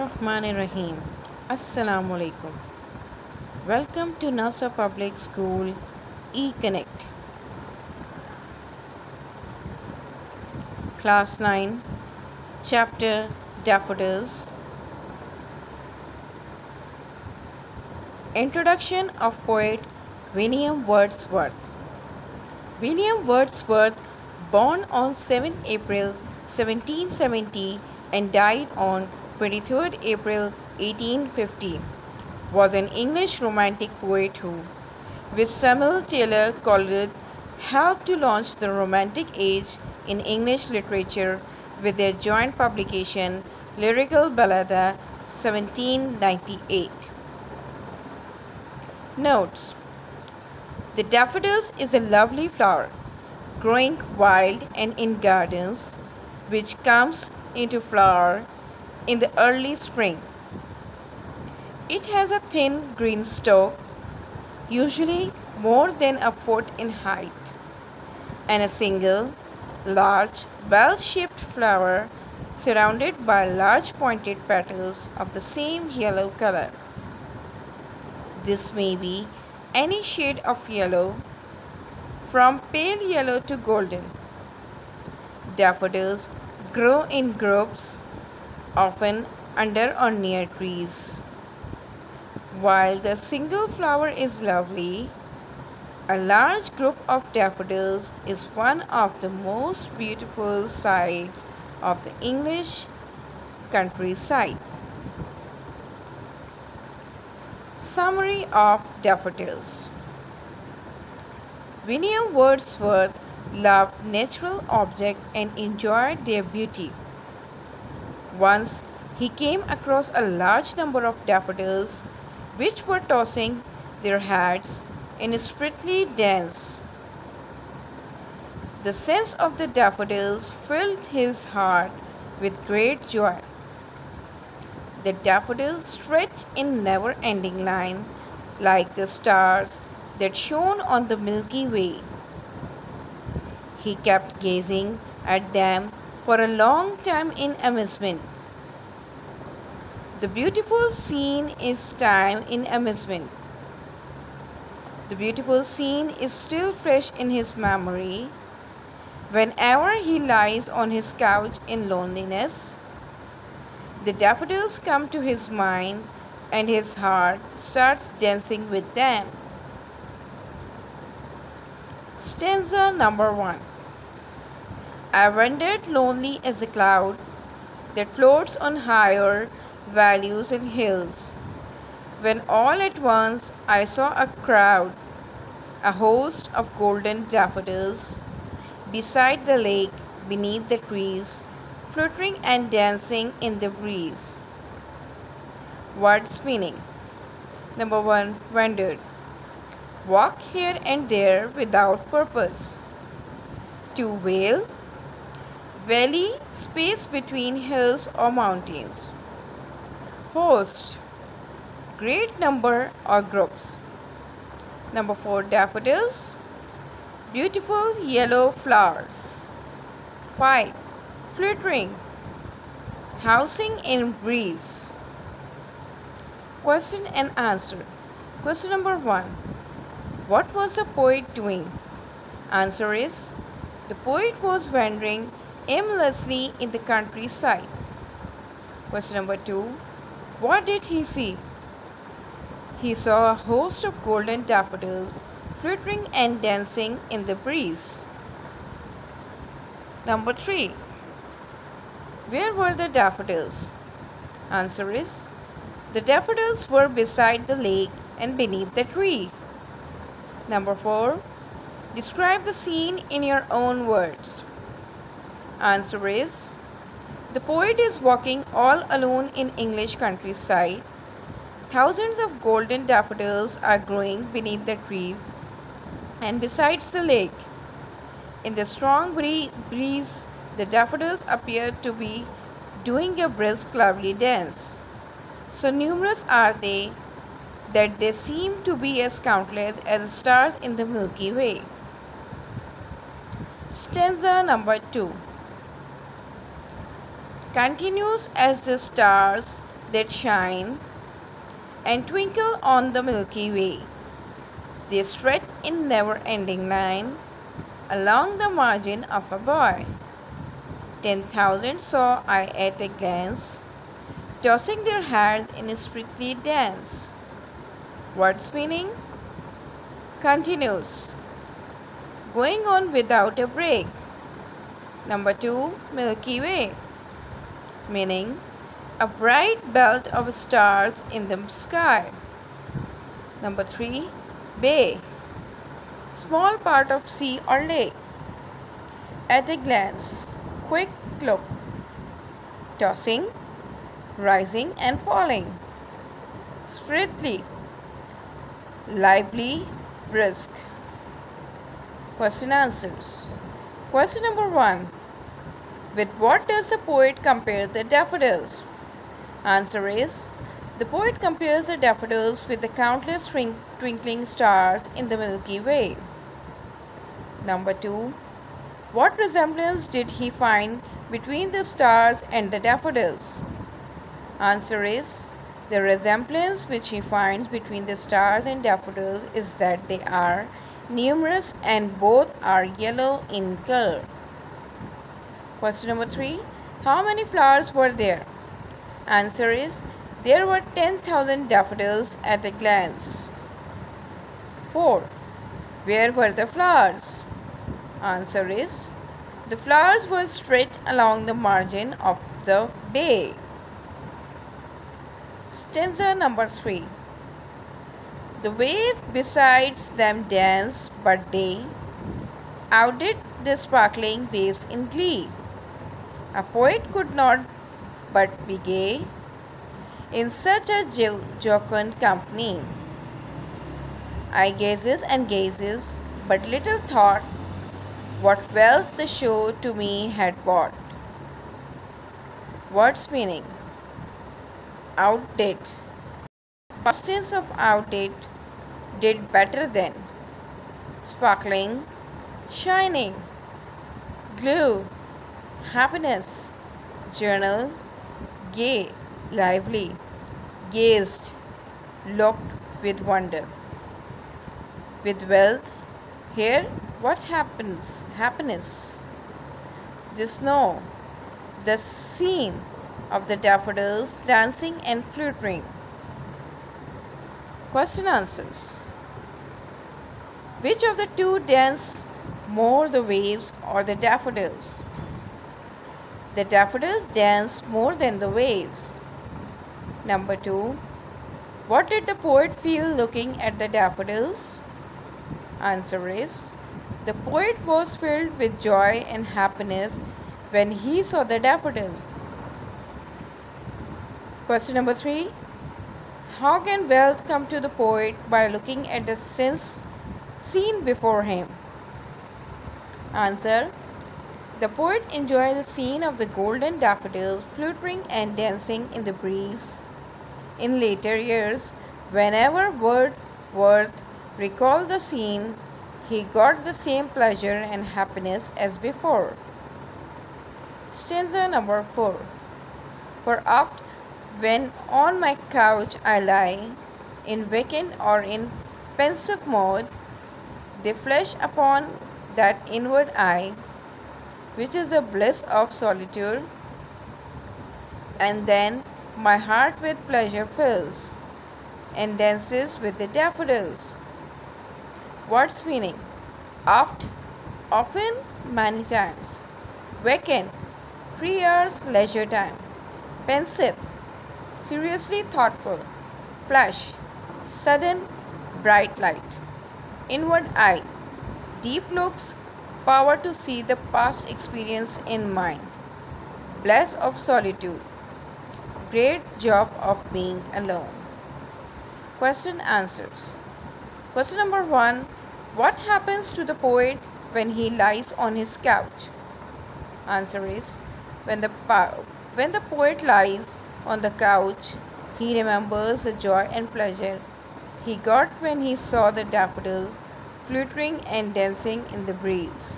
Bismillahirrahmanirrahim. Assalamu alaikum. Welcome to Nasa Public School E-Connect. Class 9, Chapter Daffodils. Introduction of poet William Wordsworth. William Wordsworth, born on 7th April 1770 and died on 23rd April 1850, was an English romantic poet who, with Samuel Taylor Coleridge, helped to launch the Romantic Age in English literature with their joint publication Lyrical Ballada 1798. Notes: the daffodils is a lovely flower, growing wild and in gardens, which comes into flower in the early spring. It has a thin green stalk, usually more than a foot in height, and a single, large, bell-shaped flower surrounded by large pointed petals of the same yellow color. This may be any shade of yellow, from pale yellow to golden. Daffodils grow in groups, often under or near trees. While the single flower is lovely, a large group of daffodils is one of the most beautiful sights of the English countryside. Summary of daffodils. William Wordsworth loved natural objects and enjoyed their beauty. Once he came across a large number of daffodils which were tossing their heads in a sprightly dance. The sense of the daffodils filled his heart with great joy. The daffodils stretched in never-ending line like the stars that shone on the Milky Way. He kept gazing at them for a long time in amazement. The beautiful scene is time in amazement. The beautiful scene is still fresh in his memory. Whenever he lies on his couch in loneliness, the daffodils come to his mind and his heart starts dancing with them. Stanza number 1. I wandered lonely as a cloud that floats on higher valleys and hills, when all at once I saw a crowd, a host of golden daffodils, beside the lake, beneath the trees, fluttering and dancing in the breeze. Words meaning. Number 1. Wandered. Walk here and there without purpose. 2. Vale. Valley, space between hills or mountains. Host. Great number or groups. Number 4. Daffodils. Beautiful yellow flowers. 5. Fluttering. Housing in breeze. Question and answer. Question number 1. What was the poet doing? Answer is, the poet was wandering aimlessly in the countryside. Question number 2. What did he see? He saw a host of golden daffodils fluttering and dancing in the breeze. Number 3. Where were the daffodils? Answer is, the daffodils were beside the lake and beneath the tree. Number 4. Describe the scene in your own words. Answer is, the poet is walking all alone in English countryside. Thousands of golden daffodils are growing beneath the trees and besides the lake. In the strong breeze, the daffodils appear to be doing a brisk, lovely dance. So numerous are they that they seem to be as countless as stars in the Milky Way. Stanza number 2. Continues as the stars that shine and twinkle on the Milky Way. They stretch in never-ending line along the margin of a buoy. 10,000 saw I at a glance, tossing their heads in a stately dance. What's meaning? Continuous, going on without a break. Number 2, Milky Way, meaning a bright belt of stars in the sky. Number 3, Bay, small part of sea or lake. At a glance, quick look, tossing, rising and falling. Sprightly, lively, brisk. Question answers. Question number 1. With what does the poet compare the daffodils? Answer is, the poet compares the daffodils with the countless twinkling stars in the Milky Way. Number 2. What resemblance did he find between the stars and the daffodils? Answer is, the resemblance which he finds between the stars and daffodils is that they are numerous and both are yellow in color. Question number 3. How many flowers were there? Answer is, there were 10,000 daffodils at a glance. 4. Where were the flowers? Answer is, the flowers were stretched along the margin of the bay. Stanza number 3. The wave besides them danced, but they outdid the sparkling waves in glee. A poet could not but be gay in such a jocund company. I gazes and gazes, but little thought what wealth the show to me had brought. What's meaning? Outdid. Past tense of outdid, did better than. Sparkling, shining. Glue, happiness. Journal, gay, lively. Gazed, looked with wonder. With wealth, here what happens? Happiness. The snow, the scene of the daffodils dancing and fluttering. Question answers. Which of the two dance more, the waves or the daffodils? The daffodils dance more than the waves. Number 2. What did the poet feel looking at the daffodils? Answer is, the poet was filled with joy and happiness when he saw the daffodils. Question number 3. How can wealth come to the poet by looking at the scene before him? Answer. The poet enjoyed the scene of the golden daffodils fluttering and dancing in the breeze. In later years, whenever Wordsworth recalled the scene, he got the same pleasure and happiness as before. Stanza number 4. For oft, when on my couch I lie, in vacant or in pensive mood, they flash upon that inward eye, which is the bliss of solitude, and then my heart with pleasure fills, and dances with the daffodils. What's meaning? Oft, often, many times. Vacant, 3 hours leisure time. Pensive, seriously thoughtful. Flash, sudden, bright light. Inward eye, deep looks, power to see the past experience in mind. Bliss of solitude, great joy of being alone. Question answers. Question number 1. What happens to the poet when he lies on his couch? Answer is, when the poet lies on the couch, he remembers the joy and pleasure he got when he saw the daffodils fluttering and dancing in the breeze.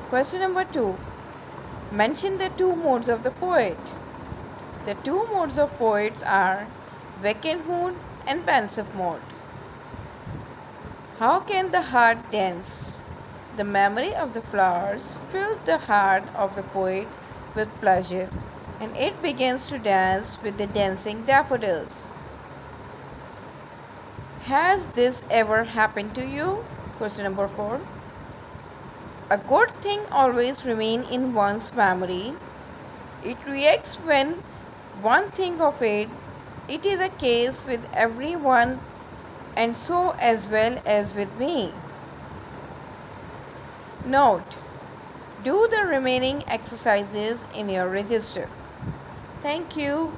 Question number 2. Mention the two modes of the poet. The two modes of poets are vacant mood and pensive mode. How can the heart dance? The memory of the flowers fills the heart of the poet with pleasure, and it begins to dance with the dancing daffodils. Has this ever happened to you? Question number 4. A good thing always remains in one's memory. It reacts when one thinks of it. It is a case with everyone, and so as well as with me. Note: do the remaining exercises in your register. Thank you.